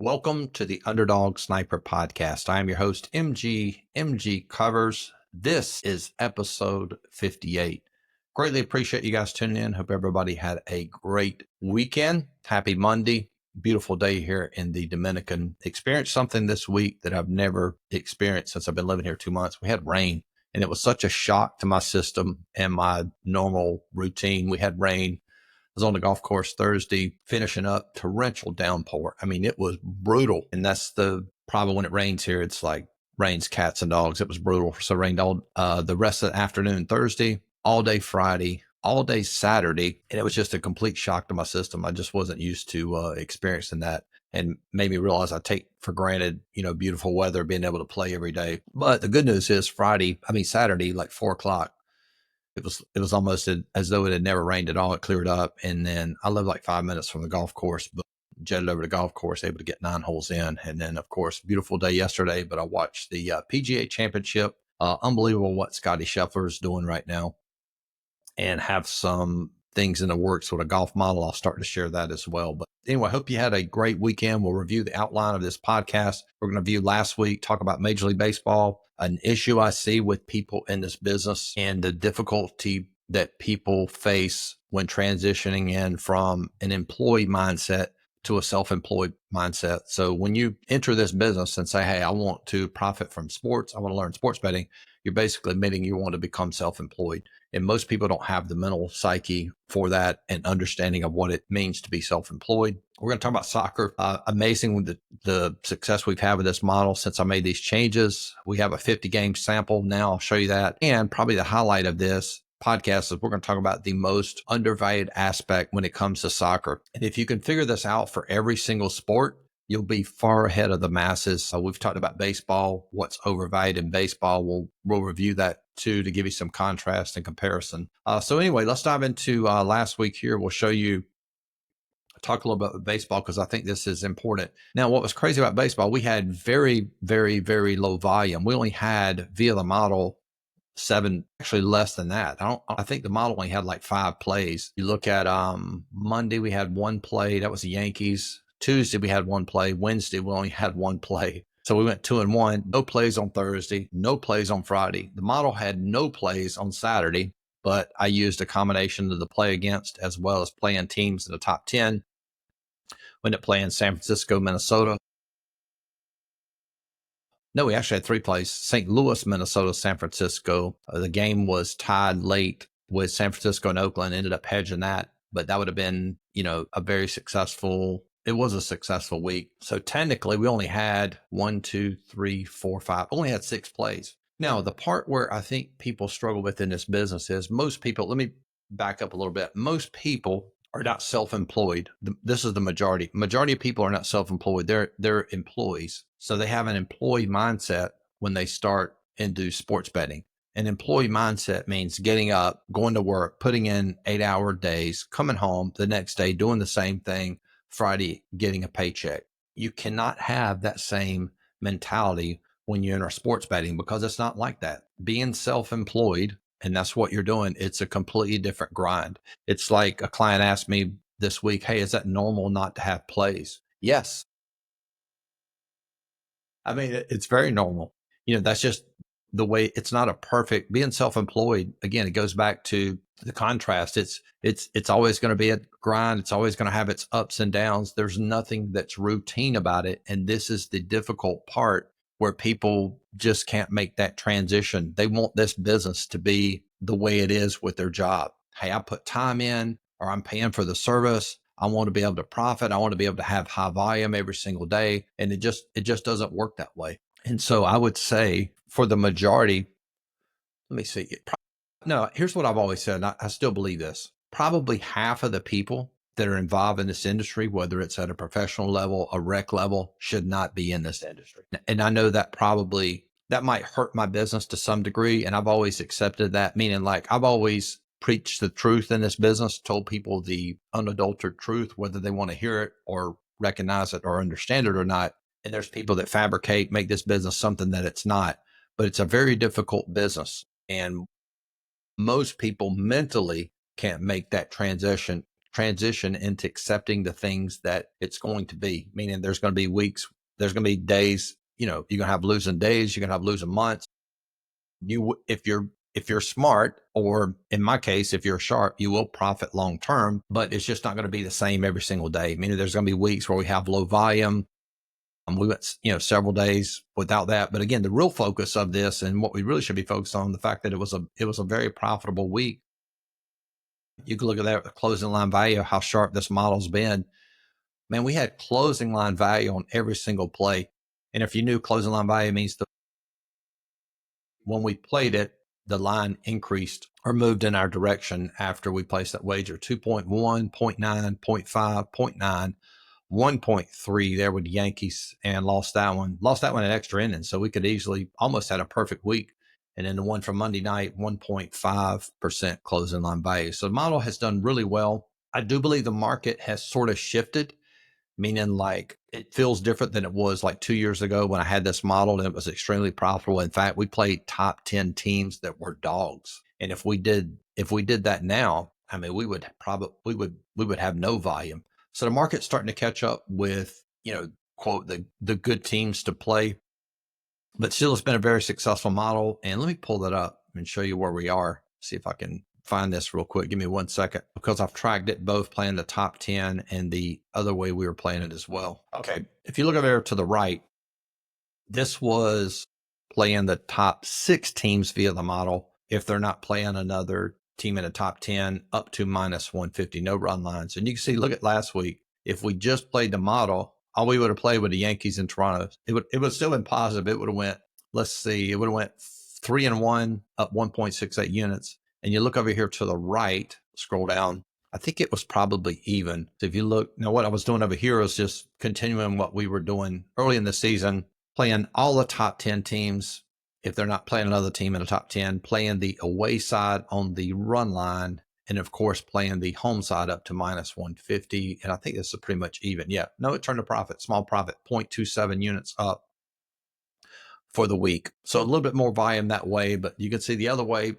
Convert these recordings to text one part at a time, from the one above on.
Welcome to the Underdog Sniper Podcast. I am your host, MGCovers. This is episode 58. Greatly appreciate you guys tuning in. Hope everybody had a great weekend. Happy Monday. Beautiful day here in the Dominican. Experienced something this week that I've never experienced since I've been living here 2 months. We had rain, and it was such a shock to my system and my normal routine. We had rain. Was on the golf course Thursday, finishing up torrential downpour. I mean, it was brutal. And that's the problem when it rains here. It's like rains cats and dogs. It was brutal. So it rained all the rest of the afternoon Thursday, all day Friday, all day Saturday. And it was just a complete shock to my system. I just wasn't used to experiencing that, and made me realize I take for granted, beautiful weather, being able to play every day. But the good news is Saturday, like 4 o'clock, it was almost as though it had never rained at all. It cleared up. And then I live like 5 minutes from the golf course, but jetted over to the golf course, able to get 9 holes in. And then, of course, beautiful day yesterday, but I watched the PGA Championship. Unbelievable what Scotty Scheffler's doing right now, and have some things in the works with a golf model. I'll start to share that as well. But anyway, I hope you had a great weekend. We'll review the outline of this podcast. We're going to review last week, talk about Major League Baseball, an issue I see with people in this business, and the difficulty that people face when transitioning in from an employee mindset to a self-employed mindset. So when you enter this business and say, hey, I want to profit from sports, I want to learn sports betting, you're basically admitting you want to become self-employed. And most people don't have the mental psyche for that and understanding of what it means to be self-employed. We're going to talk about soccer. Amazing with the success we've had with this model since I made these changes. We have a 50-game sample now. I'll show you that. And probably the highlight of this podcast is we're going to talk about the most undervalued aspect when it comes to soccer. And if you can figure this out for every single sport, you'll be far ahead of the masses. We've talked about baseball, what's overvalued in baseball. We'll review that too to give you some contrast and comparison. So anyway, let's dive into last week here. We'll show you, talk a little bit about baseball because I think this is important. Now, what was crazy about baseball, we had very, very, very low volume. We only had via the model 7, actually less than that. I think the model only had like 5 plays. You look at Monday, we had 1 play. That was the Yankees. Tuesday, we had 1 play. Wednesday, we only had 1 play. So we went 2-1, no plays on Thursday, no plays on Friday. The model had no plays on Saturday, but I used a combination of the play against as well as playing teams in the top 10. We ended up playing San Francisco, Minnesota. No, we actually had 3 plays. St. Louis, Minnesota, San Francisco. The game was tied late with San Francisco and Oakland. Ended up hedging that, but that would have been, a very successful. It was a successful week. So technically, we only had 1, 2, 3, 4, 5. Only had 6 plays. Now, the part where I think people struggle with in this business is most people. Let me back up a little bit. Most people are not self-employed. This is the majority. Majority of people are not self-employed. They're employees. So they have an employee mindset when they start and do sports betting. An employee mindset means getting up, going to work, putting in 8-hour days, coming home the next day, doing the same thing, Friday, getting a paycheck. You cannot have that same mentality when you enter sports betting because it's not like that. Being self-employed, and that's what you're doing, it's a completely different grind. It's like a client asked me this week, hey, is that normal not to have plays? Yes. I mean, it's very normal. That's just the way. It's not a perfect. Being self-employed, again, it goes back to the contrast. It's always going to be a grind. It's always going to have its ups and downs. There's nothing that's routine about it. And this is the difficult part where people just can't make that transition. They want this business to be the way it is with their job. Hey, I put time in, or I'm paying for the service. I want to be able to profit. I want to be able to have high volume every single day. And it just doesn't work that way. And so I would say for the majority, let me see. No, here's what I've always said. And I still believe this. Probably half of the people that are involved in this industry, whether it's at a professional level, a rec level, should not be in this industry. And I know that that might hurt my business to some degree. And I've always accepted that, meaning like I've always preached the truth in this business, told people the unadulterated truth, whether they want to hear it or recognize it or understand it or not. And there's people that fabricate, make this business something that it's not, but it's a very difficult business. And most people mentally can't make that transition transition into accepting the things that it's going to be, meaning there's going to be weeks, there's going to be days, you're going to have losing days, you're going to have losing months. If you're smart, or in my case, if you're sharp, you will profit long term, but it's just not going to be the same every single day. Meaning there's going to be weeks where we have low volume. We went, several days without that. But again, the real focus of this and what we really should be focused on, the fact that it was a very profitable week. You can look at that closing line value, how sharp this model's been. Man, we had closing line value on every single play. And if you knew closing line value means when we played it, the line increased or moved in our direction after we placed that wager. 2.1, 0.9, 0.5, 0.9, 1.3 there with the Yankees, and lost that one in extra innings. So we could easily almost had a perfect week. And then the one from Monday night, 1.5% closing line value. So the model has done really well. I do believe the market has sort of shifted, meaning like it feels different than it was like 2 years ago when I had this model and it was extremely profitable. In fact, we played top 10 teams that were dogs. And if we did that now, I mean, we would have no volume. So the market's starting to catch up with, quote, the good teams to play. But still, it's been a very successful model. And let me pull that up and show you where we are. See if I can find this real quick. Give me 1 second, because I've tracked it both playing the top 10 and the other way we were playing it as well. Okay. If you look over there to the right, this was playing the top 6 teams via the model. If they're not playing another team in the top 10, up to minus 150, no run lines. And you can see, look at last week. If we just played the model, all we would have played with the Yankees in Toronto, it would still been positive. It would have went, let's see, it would have went 3-1, up 1.68 units. And you look over here to the right, scroll down, I think it was probably even. So if you look, now what I was doing over here is just continuing what we were doing early in the season, playing all the top 10 teams. If they're not playing another team in the top 10, playing the away side on the run line, and of course, playing the home side up to minus 150. And I think this is pretty much even. Yeah, no, it turned a profit, small profit, 0.27 units up for the week. So a little bit more volume that way, but you can see the other way,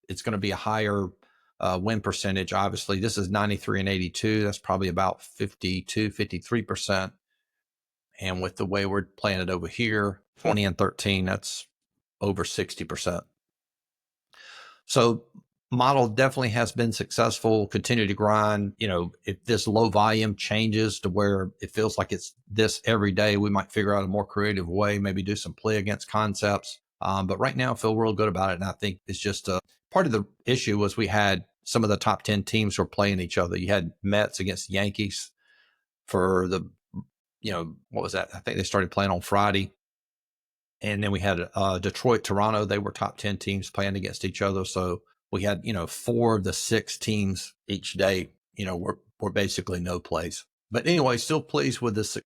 it's going to be a higher win percentage. Obviously, this is 93 and 82. That's probably about 52, 53%. And with the way we're playing it over here, 20 and 13, that's over 60%. So model definitely has been successful, continue to grind. If this low volume changes to where it feels like it's this every day, we might figure out a more creative way, maybe do some play against concepts. But right now I feel real good about it. And I think it's just part of the issue was we had some of the top 10 teams were playing each other. You had Mets against the Yankees for the, what was that? I think they started playing on Friday. And then we had Detroit, Toronto. They were top 10 teams playing against each other. So we had, 4 of the 6 teams each day, were basically no plays. But anyway, still pleased with the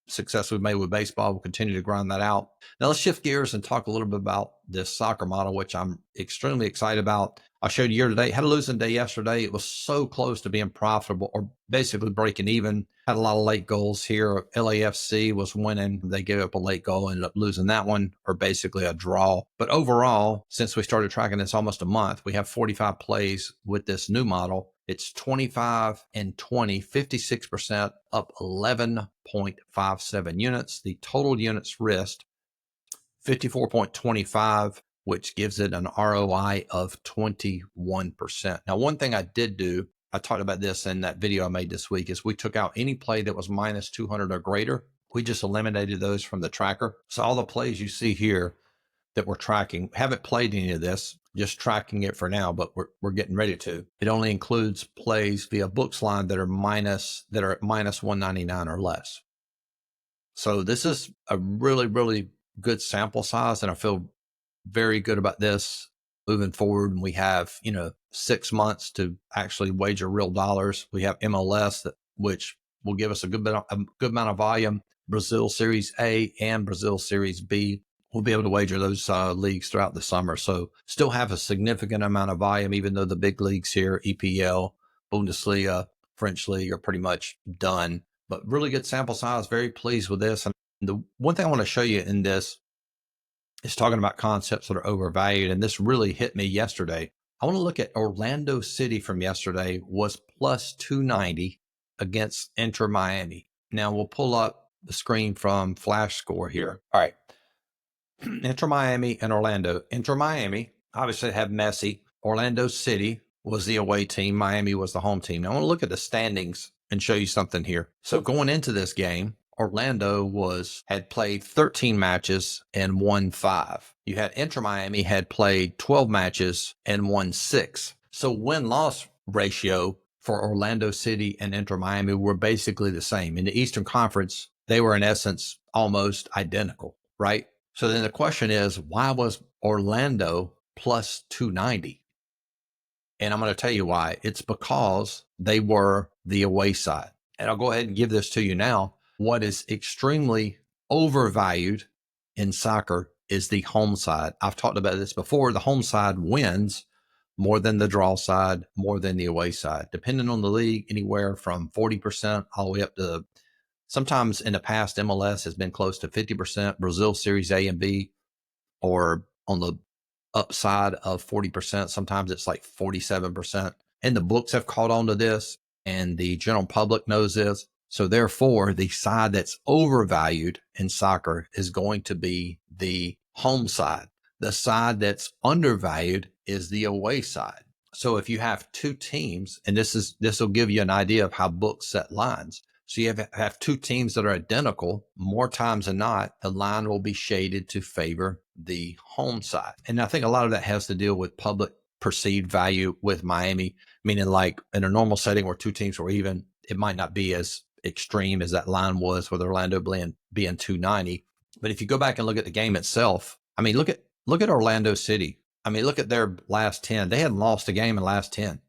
success we've made with baseball. We'll continue to grind that out. Now let's shift gears and talk a little bit about this soccer model, which I'm extremely excited about. I showed you year to date, had a losing day yesterday. It was so close to being profitable or basically breaking even. Had a lot of late goals here. LAFC was winning. They gave up a late goal, ended up losing that one, or basically a draw. But overall, since we started tracking this almost a month, we have 45 plays with this new model. It's 25 and 20, 56%, up 11.57 units. The total units risked, 54.25, which gives it an ROI of 21%. Now, one thing I did do, I talked about this in that video I made this week, is we took out any play that was minus 200 or greater. We just eliminated those from the tracker. So all the plays you see here that we're tracking, haven't played any of this, just tracking it for now, but we're getting ready to. It only includes plays via books line that are at minus 199 or less. So this is a really, really good sample size, and I feel very good about this moving forward. And we have, 6 months to actually wager real dollars. We have MLS, which will give us a good amount of volume. Brazil Series A and Brazil Series B. We'll be able to wager those leagues throughout the summer. So still have a significant amount of volume, even though the big leagues here, EPL, Bundesliga, French League, are pretty much done. But really good sample size. Very pleased with this. And the one thing I want to show you in this is talking about concepts that are overvalued. And this really hit me yesterday. I want to look at Orlando City from yesterday, was plus 290 against Inter Miami. Now we'll pull up the screen from Flash Score here. All right. Inter Miami and Orlando. Inter Miami obviously had Messi. Orlando City was the away team. Miami was the home team. Now I want to look at the standings and show you something here. So going into this game, Orlando had played 13 matches and won 5. You had Inter Miami had played 12 matches and won 6. So win-loss ratio for Orlando City and Inter Miami were basically the same. In the Eastern Conference, they were in essence almost identical, right? So then the question is, why was Orlando plus 290? And I'm going to tell you why. It's because they were the away side. And I'll go ahead and give this to you now. What is extremely overvalued in soccer is the home side. I've talked about this before. The home side wins more than the draw side, more than the away side. Depending on the league, anywhere from 40% all the way up to, sometimes in the past, MLS has been close to 50%, Brazil Series A and B, or on the upside of 40%. Sometimes it's like 47%. And the books have caught on to this, and the general public knows this. So therefore, the side that's overvalued in soccer is going to be the home side. The side that's undervalued is the away side. So if you have two teams, and this will give you an idea of how books set lines. So you have two teams that are identical. More times than not, the line will be shaded to favor the home side. And I think a lot of that has to deal with public perceived value with Miami, meaning like in a normal setting where two teams were even, it might not be as extreme as that line was with Orlando being 290. But if you go back and look at the game itself, I mean, look at Orlando City. I mean, look at their last 10. They hadn't lost a game in the last 10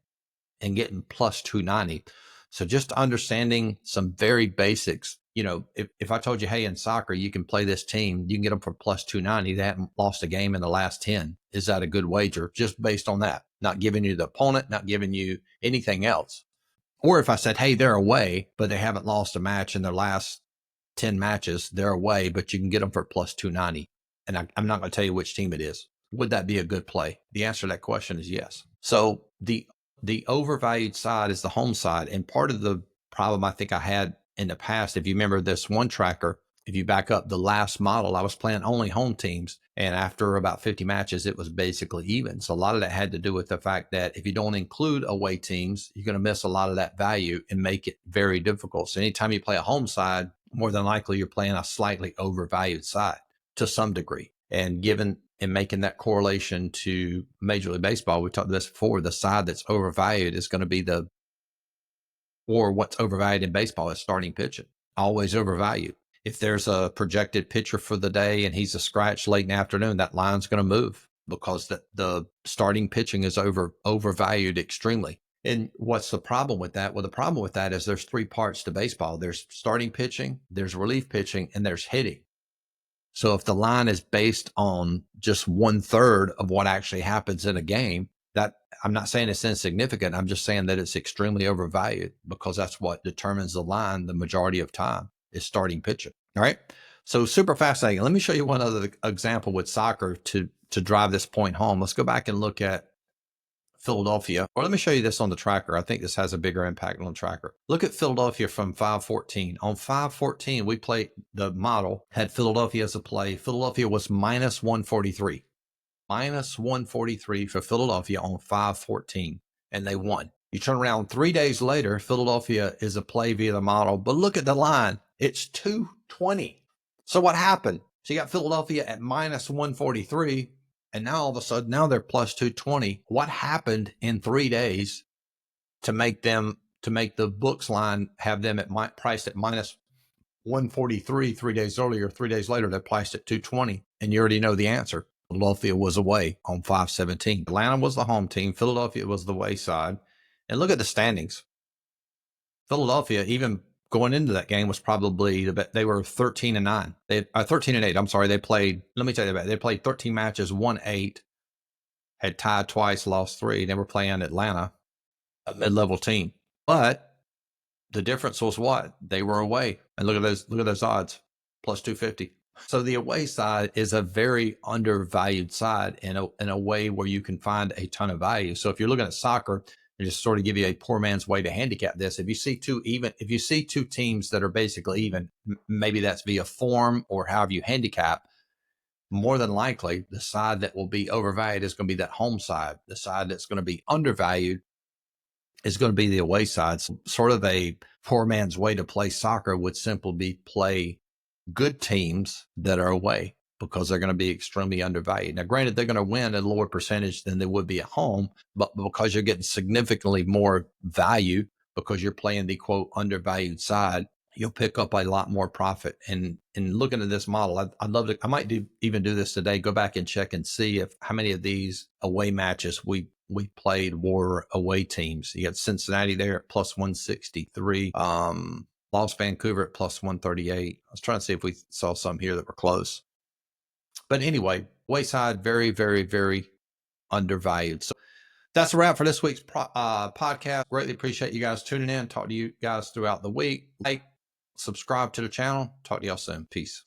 and getting plus 290. So just understanding some very basics, if I told you, hey, in soccer, you can play this team, you can get them for plus 290. They haven't lost a game in the last 10. Is that a good wager? Just based on that, not giving you the opponent, not giving you anything else. Or if I said, hey, they're away, but they haven't lost a match in their last 10 matches, they're away, but you can get them for plus 290. And I'm not going to tell you which team it is. Would that be a good play? The answer to that question is yes. So the overvalued side is the home side. And part of the problem I think I had in the past, if you remember this one tracker, if you back up the last model, I was playing only home teams. And after about 50 matches, it was basically even. So a lot of that had to do with the fact that if you don't include away teams, you're going to miss a lot of that value and make it very difficult. So anytime you play a home side, more than likely you're playing a slightly overvalued side to some degree. And making that correlation to Major League Baseball, we talked about this before, the side that's overvalued is going to be what's overvalued in baseball is starting pitching, always overvalued. If there's a projected pitcher for the day and he's a scratch late in the afternoon, that line's going to move because the starting pitching is overvalued extremely. And what's the problem with that? Well, the problem with that is there's 3 parts to baseball. There's starting pitching, there's relief pitching, and there's hitting. So if the line is based on just 1/3 of what actually happens in a game, that I'm not saying it's insignificant. I'm just saying that it's extremely overvalued because that's what determines the line the majority of time is starting pitching. All right. So super fascinating. Let me show you one other example with soccer to drive this point home. Let's go back and look at Philadelphia. Or let me show you this on the tracker. I think this has a bigger impact on the tracker. Look at Philadelphia from 5/14. On 5/14, we played, the model had Philadelphia as a play. Philadelphia was minus 143. Minus 143 for Philadelphia on 5/14, and they won. You turn around 3 days later, Philadelphia is a play via the model, but look at the line. It's 220. So what happened? So you got Philadelphia at minus 143. And now all of a sudden, now they're plus 220. What happened in 3 days to make the books line have them priced at minus 143 3 days earlier? 3 days later, they're priced at 220. And you already know the answer. Philadelphia was away on 5/17. Atlanta was the home team. Philadelphia was the way side. And look at the standings. Philadelphia, even going into that game, was probably they were 13-9. They 13-8. I'm sorry. They played, let me tell you about it. They played 13 matches, won 8, had tied twice, lost 3. They were playing Atlanta, a mid-level team. But the difference was what? They were away. And look at those odds, plus 250. So the away side is a very undervalued side in a way where you can find a ton of value. So if you're looking at soccer and just sort of give you a poor man's way to handicap this. If you see two teams that are basically even, maybe that's via form or however you handicap, more than likely the side that will be overvalued is going to be that home side. The side that's going to be undervalued is going to be the away side. So sort of a poor man's way to play soccer would simply be play good teams that are away, because they're going to be extremely undervalued. Now, granted, they're going to win at a lower percentage than they would be at home, but because you're getting significantly more value because you're playing the quote undervalued side, you'll pick up a lot more profit. And looking at this model, I'd love to, I might even do this today, go back and check and see if how many of these away matches we played were away teams. You got Cincinnati there at plus 163. Lost Vancouver at plus 138. I was trying to see if we saw some here that were close. But anyway, Wayside, very, very, very undervalued. So that's a wrap for this week's podcast. Greatly appreciate you guys tuning in. Talk to you guys throughout the week. Like, subscribe to the channel. Talk to y'all soon. Peace.